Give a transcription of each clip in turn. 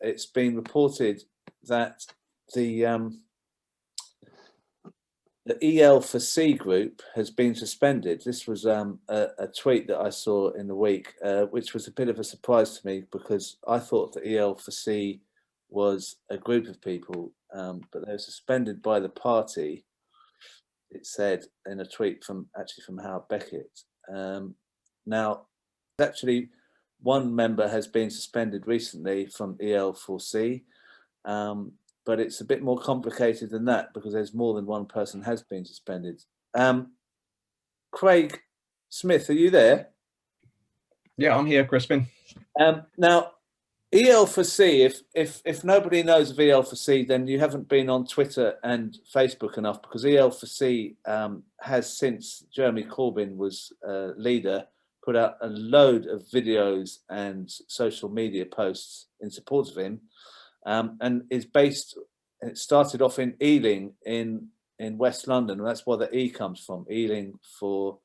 it's been reported that the EL for C group has been suspended. This was a tweet that I saw in the week, which was a bit of a surprise to me because I thought the EL for C was a group of people, but they were suspended by the party. It said in a tweet from Howard Beckett. Now, actually, one member has been suspended recently from EL4C, but it's a bit more complicated than that because there's more than one person has been suspended. Craig Smith, are you there? Yeah, I'm here, Crispin. Now, EL4C, if nobody knows of EL4C, then you haven't been on Twitter and Facebook enough, because EL4C has, since Jeremy Corbyn was leader, put out a load of videos and social media posts in support of him, and is based, it started off in Ealing in West London, and that's where the E comes from, Ealing for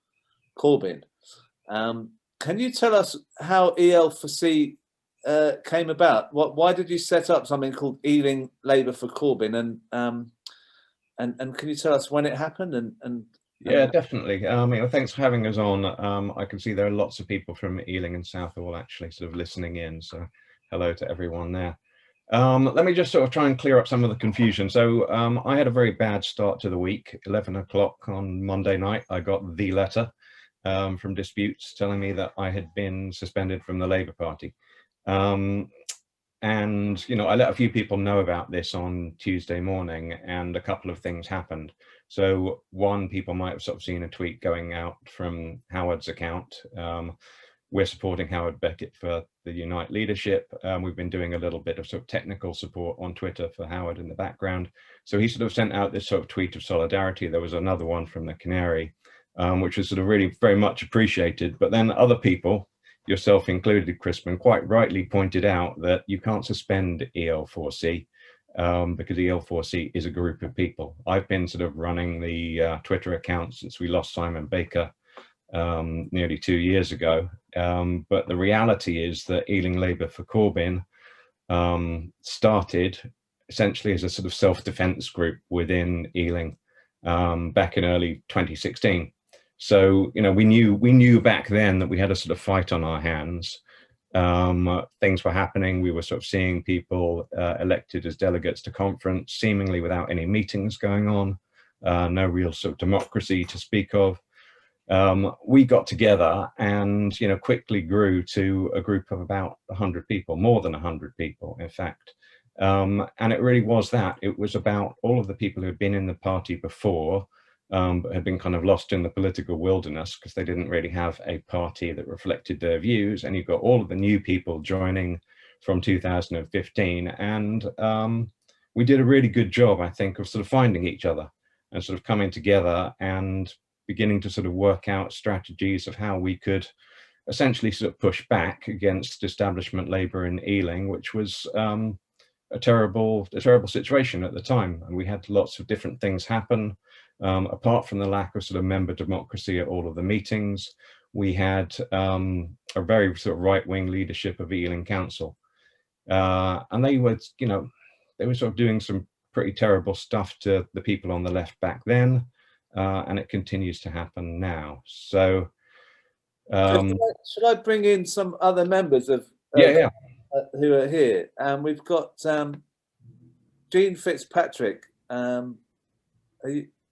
Corbyn. Can you tell us how EL4C came about? Why did you set up something called Ealing Labour for Corbyn, and can you tell us when it happened? Yeah, definitely. Thanks for having us on. I can see there are lots of people from Ealing and Southall actually sort of listening in, so hello to everyone there. Let me just sort of try and clear up some of the confusion. So I had a very bad start to the week. 11 o'clock on Monday night, I got the letter from Disputes telling me that I had been suspended from the Labour Party. And, you know, I let a few people know about this on Tuesday morning, and a couple of things happened. So one, people might have sort of seen a tweet going out from Howard's account. We're supporting Howard Beckett for the Unite leadership. We've been doing a little bit of sort of technical support on Twitter for Howard in the background. So he sort of sent out this sort of tweet of solidarity. There was another one from the Canary, which was sort of really very much appreciated. But then other people, yourself included, Crispin, quite rightly pointed out that you can't suspend EL4C because EL4C is a group of people. I've been sort of running the Twitter account since we lost Simon Baker nearly 2 years ago. But the reality is that Ealing Labour for Corbyn started essentially as a sort of self-defense group within Ealing back in early 2016. So, you know, we knew back then that we had a sort of fight on our hands. Things were happening. We were sort of seeing people elected as delegates to conference, seemingly without any meetings going on, no real sort of democracy to speak of. We got together and, you know, quickly grew to a group of about 100 people, more than 100 people, in fact. And it really was that. It was about all of the people who had been in the party before, but had been kind of lost in the political wilderness because they didn't really have a party that reflected their views. And you've got all of the new people joining from 2015. And we did a really good job, I think, of sort of finding each other and sort of coming together and beginning to sort of work out strategies of how we could essentially sort of push back against establishment Labour in Ealing, which was a terrible situation at the time. And we had lots of different things happen. Apart from the lack of sort of member democracy at all of the meetings, we had a very sort of right-wing leadership of Ealing Council. And they were, you know, they were sort of doing some pretty terrible stuff to the people on the left back then. And it continues to happen now. So, should I bring in some other members of who are here? We've got Jean Fitzpatrick.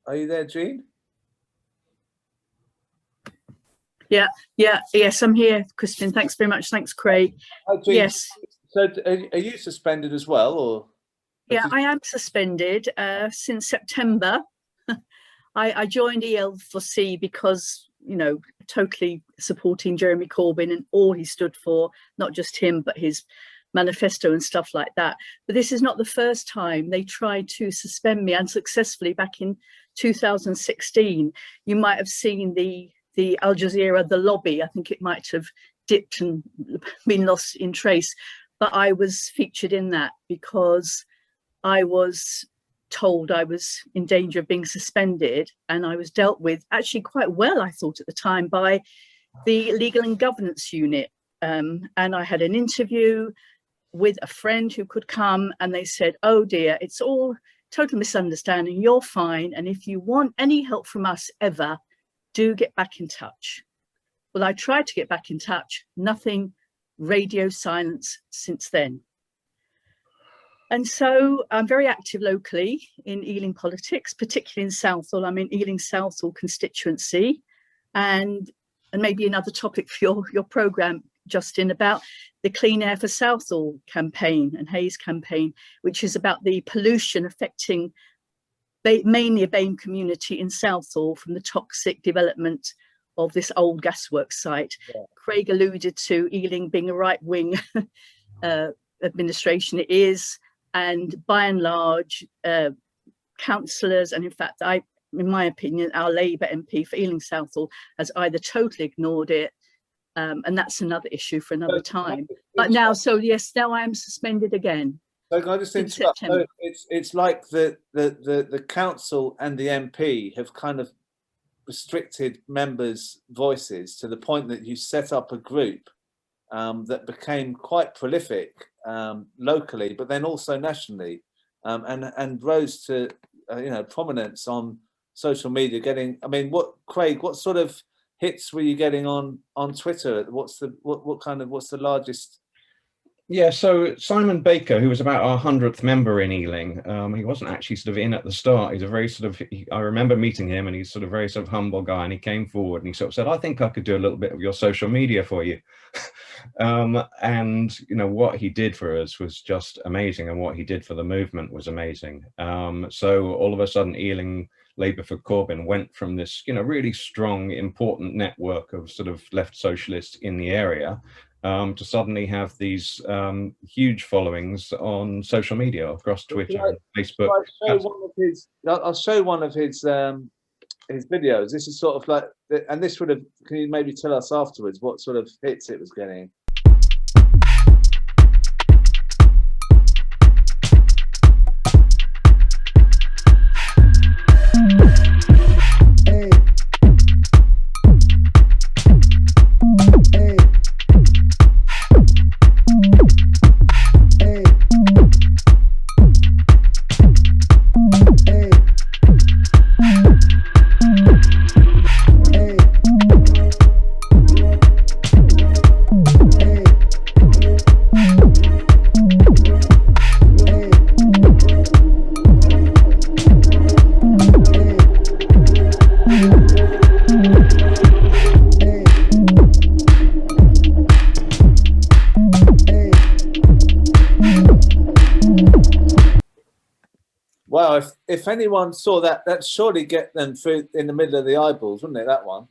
Are you there, Jean? Yes, I'm here, Crispin. Thanks very much. Thanks, Craig. Hi, Jean. Yes. So, are you suspended as well, or? Yeah, I am suspended since September. I joined EL4C because, you know, totally supporting Jeremy Corbyn and all he stood for, not just him, but his manifesto and stuff like that. But this is not the first time they tried to suspend me unsuccessfully back in 2016. You might have seen the Al Jazeera, the lobby. I think it might have dipped and been lost in trace. But I was featured in that because I was told I was in danger of being suspended, and I was dealt with actually quite well, I thought at the time, by the Legal and Governance Unit. And I had an interview. with a friend who could come, and they said, oh dear, it's all total misunderstanding, you're fine, and if you want any help from us ever, do get back in touch. Well, I tried to get back in touch, nothing, radio silence since then. And so I'm very active locally in Ealing politics, particularly in Southall. I'm in Ealing Southall constituency, and maybe another topic for your programme, Justin, about the Clean Air for Southall campaign and Hayes campaign, which is about the pollution affecting mainly a BAME community in Southall from the toxic development of this old gasworks site. Yeah. Craig alluded to Ealing being a right-wing administration. It is, and by and large, councillors, and in fact, in my opinion, our Labour MP for Ealing Southall has either totally ignored it, and that's another issue for another time. But now, so yes, now I am suspended again. So can I just interrupt? So it's like the council and the MP have kind of restricted members' voices to the point that you set up a group that became quite prolific locally, but then also nationally, and rose to prominence on social media. Getting, I mean, Craig, what sort of hits were you getting on Twitter? What's the largest? Yeah, so Simon Baker, who was about our 100th member in Ealing, he wasn't actually sort of in at the start. He's a very I remember meeting him, and he's sort of very sort of humble guy, and he came forward and he sort of said, I think I could do a little bit of your social media for you. And what he did for us was just amazing, and what he did for the movement was amazing. So all of a sudden, Ealing Labour for Corbyn went from this really strong, important network of sort of left socialists in the area to suddenly have these huge followings on social media across Twitter and Facebook. I'll show one of his videos. This is sort of like, and this would have, can you maybe tell us afterwards what sort of hits it was getting? Wow, if anyone saw that, that'd surely get them through in the middle of the eyeballs, wouldn't it, that one?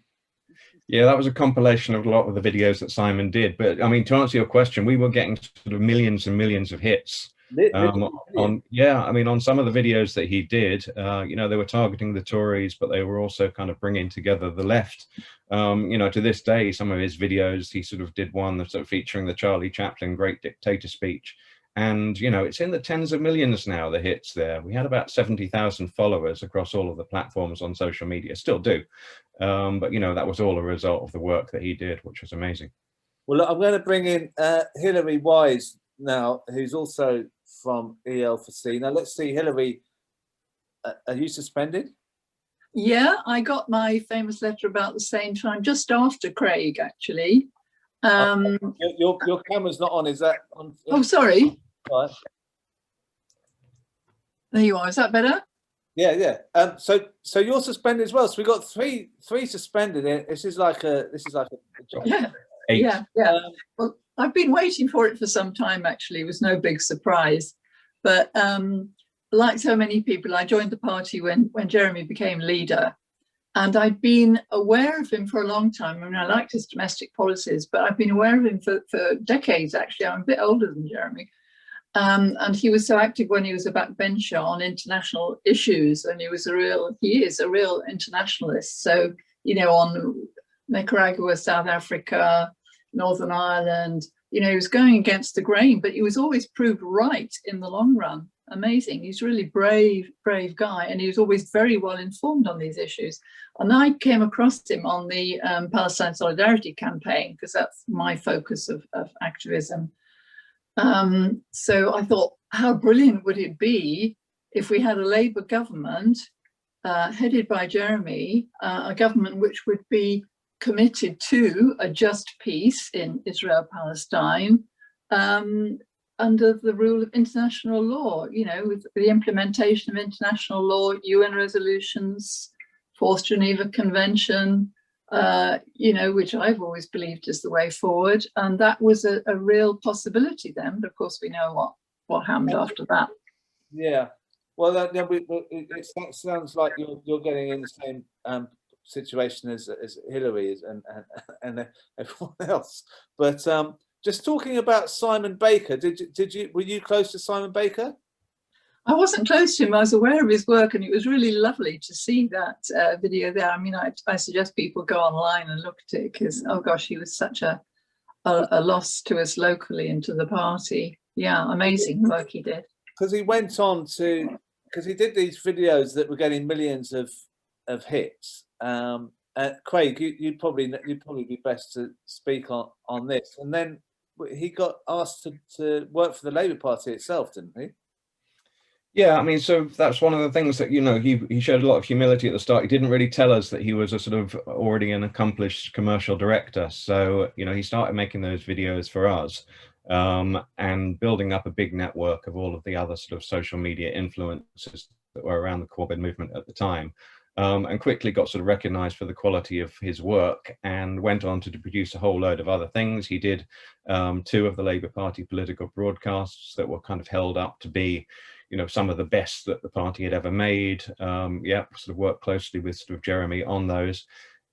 Yeah, that was a compilation of a lot of the videos that Simon did. But I mean, to answer your question, we were getting sort of millions and millions of hits. On some of the videos that he did, they were targeting the Tories, but they were also kind of bringing together the left. To this day, some of his videos, he sort of did one that's sort of featuring the Charlie Chaplin Great Dictator speech. And, it's in the tens of millions now, the hits there. We had about 70,000 followers across all of the platforms on social media, still do. But, that was all a result of the work that he did, which was amazing. Well, look, I'm going to bring in Hilary Wise now, who's also from EL4C. Now, let's see, Hilary, are you suspended? Yeah, I got my famous letter about the same time, just after Craig, actually. Your camera's not on, is that on? Oh, sorry. Right. There you are. Is that better? Yeah. So you're suspended as well. So we got three suspended. This is like a job. Yeah. Well, I've been waiting for it for some time. Actually, it was no big surprise. But like so many people, I joined the party when Jeremy became leader. And I'd been aware of him for a long time. I mean, I liked his domestic policies, but I've been aware of him for decades, actually. I'm a bit older than Jeremy. And he was so active when he was a backbencher on international issues. And he is a real internationalist. So, on Nicaragua, South Africa, Northern Ireland, he was going against the grain, but he was always proved right in the long run. Amazing. He's a really brave guy, and he was always very well informed on these issues. And I came across him on the Palestine Solidarity campaign, because that's my focus of activism. So I thought, how brilliant would it be if we had a Labour government headed by Jeremy, a government which would be committed to a just peace in Israel-Palestine, under the rule of international law, you know, with the implementation of international law, UN resolutions, Fourth Geneva Convention, you know, which I've always believed is the way forward. And that was a real possibility then, but of course we know what happened after that. Yeah, well, that sounds like you're getting in the same situation as Hillary is and everyone else. But just talking about Simon Baker, were you close to Simon Baker? I wasn't close to him. I was aware of his work, and it was really lovely to see that video there. I mean, I suggest people go online and look at it, because, oh gosh, he was such a loss to us locally and to the party. Yeah, amazing work he did. Because he went on to, because he did these videos that were getting millions of hits. Craig, you'd probably be best to speak on this. And then he got asked to work for the Labour Party itself, didn't he? Yeah, I mean, so that's one of the things that, you know, he showed a lot of humility at the start. He didn't really tell us that he was a sort of already an accomplished commercial director. So, you know, he started making those videos for us, and building up a big network of all of the other sort of social media influencers that were around the Corbyn movement at the time, and quickly got sort of recognized for the quality of his work, and went on to produce a whole load of other things. He did 2 of the Labour Party political broadcasts that were kind of held up to be, you know, some of the best that the party had ever made. Yeah, sort of worked closely with sort of Jeremy on those.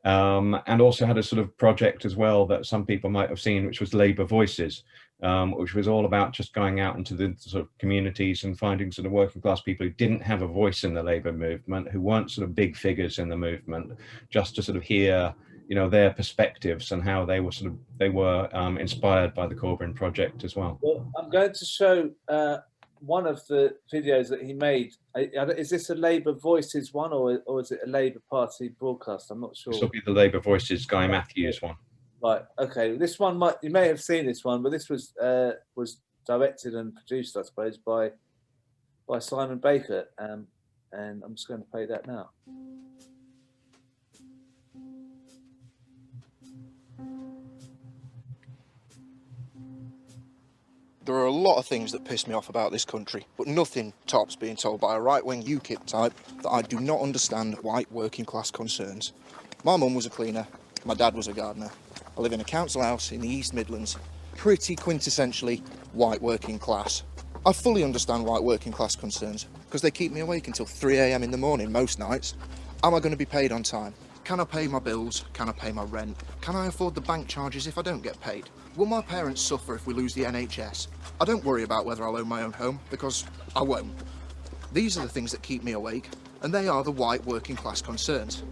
And also had a sort of project as well that some people might have seen, which was Labour Voices, which was all about just going out into the sort of communities and finding sort of working class people who didn't have a voice in the Labour movement, who weren't sort of big figures in the movement, just to sort of hear, you know, their perspectives and how they were inspired by the Corbyn project as well. Well, I'm going to show one of the videos that he made. Is this a Labour Voices one, or is it a Labour Party broadcast? I'm not sure. This will be the Labour Voices Guy Matthews one. Right. Okay. This one you may have seen this one, but this was directed and produced, I suppose, by Simon Baker. And I'm just going to play that now. There are a lot of things that piss me off about this country, but nothing tops being told by a right-wing UKIP type that I do not understand white working class concerns. My mum was a cleaner, my dad was a gardener. I live in a council house in the East Midlands, pretty quintessentially white working class. I fully understand white working class concerns, because they keep me awake until 3 AM in the morning most nights. Am I going to be paid on time? Can I pay my bills? Can I pay my rent? Can I afford the bank charges if I don't get paid? Will my parents suffer if we lose the NHS? I don't worry about whether I'll own my own home, because I won't. These are the things that keep me awake, and they are the white working class concerns.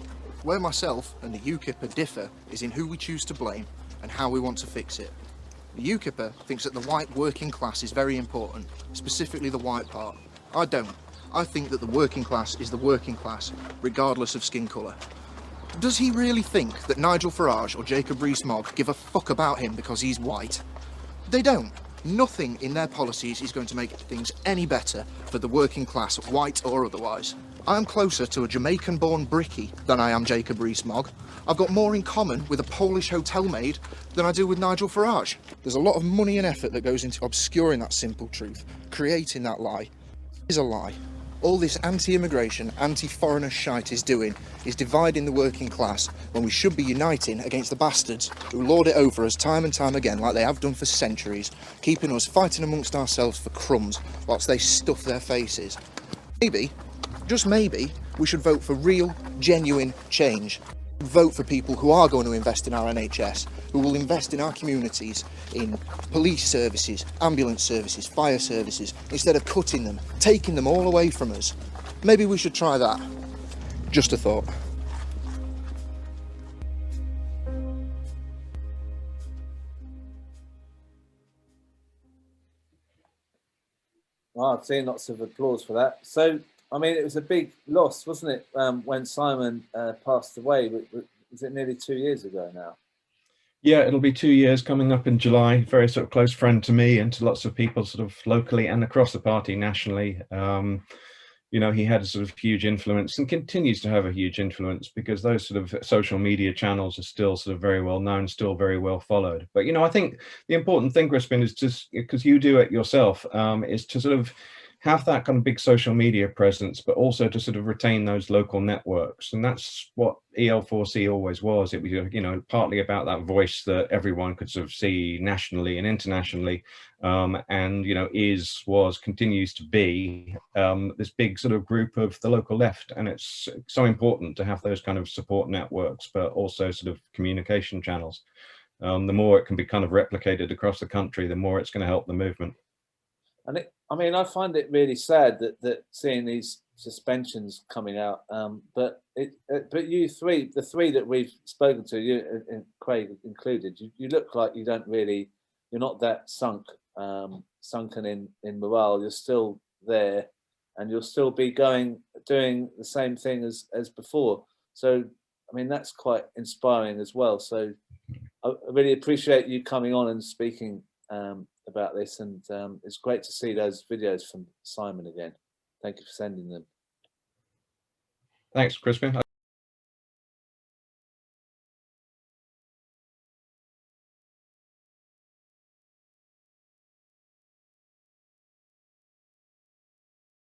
Where myself and the UKIPper differ is in who we choose to blame and how we want to fix it. The UKIPper thinks that the white working class is very important, specifically the white part. I don't. I think that the working class is the working class, regardless of skin colour. Does he really think that Nigel Farage or Jacob Rees-Mogg give a fuck about him because he's white? They don't. Nothing in their policies is going to make things any better for the working class, white or otherwise. I am closer to a Jamaican-born brickie than I am Jacob Rees-Mogg. I've got more in common with a Polish hotel maid than I do with Nigel Farage. There's a lot of money and effort that goes into obscuring that simple truth, creating that lie. It is a lie. All this anti-immigration, anti-foreigner shite is doing is dividing the working class when we should be uniting against the bastards who lord it over us time and time again like they have done for centuries, keeping us fighting amongst ourselves for crumbs whilst they stuff their faces. Maybe, just maybe, we should vote for real, genuine change. Vote for people who are going to invest in our NHS, who will invest in our communities, in police services, ambulance services, fire services, instead of cutting them, taking them all away from us. Maybe we should try that. Just a thought. Well, I've seen lots of applause for that. So, I mean, it was a big loss, wasn't it, when Simon passed away? Was it nearly 2 years ago now? Yeah, it'll be 2 years coming up in July. Very sort of close friend to me and to lots of people sort of locally and across the party nationally. You know, he had a sort of huge influence and continues to have a huge influence because those sort of social media channels are still sort of very well known, still very well followed. But, you know, I think the important thing, Crispin, is just because you do it yourself, is to sort of have that kind of big social media presence, but also to sort of retain those local networks. And that's what EL4C always was. It was, you know, partly about that voice that everyone could sort of see nationally and internationally. And, you know, continues to be this big sort of group of the local left. And it's so important to have those kind of support networks, but also sort of communication channels. The more it can be kind of replicated across the country, the more it's going to help the movement. And I mean, I find it really sad that seeing these suspensions coming out. But you three, the three that we've spoken to, you and Craig included, you look like you don't really, you're not that sunken in morale. You're still there, and you'll still be doing the same thing as before. So, I mean, that's quite inspiring as well. So, I really appreciate you coming on and speaking about this, and it's great to see those videos from Simon again. Thank you for sending them. Thanks, Crispin.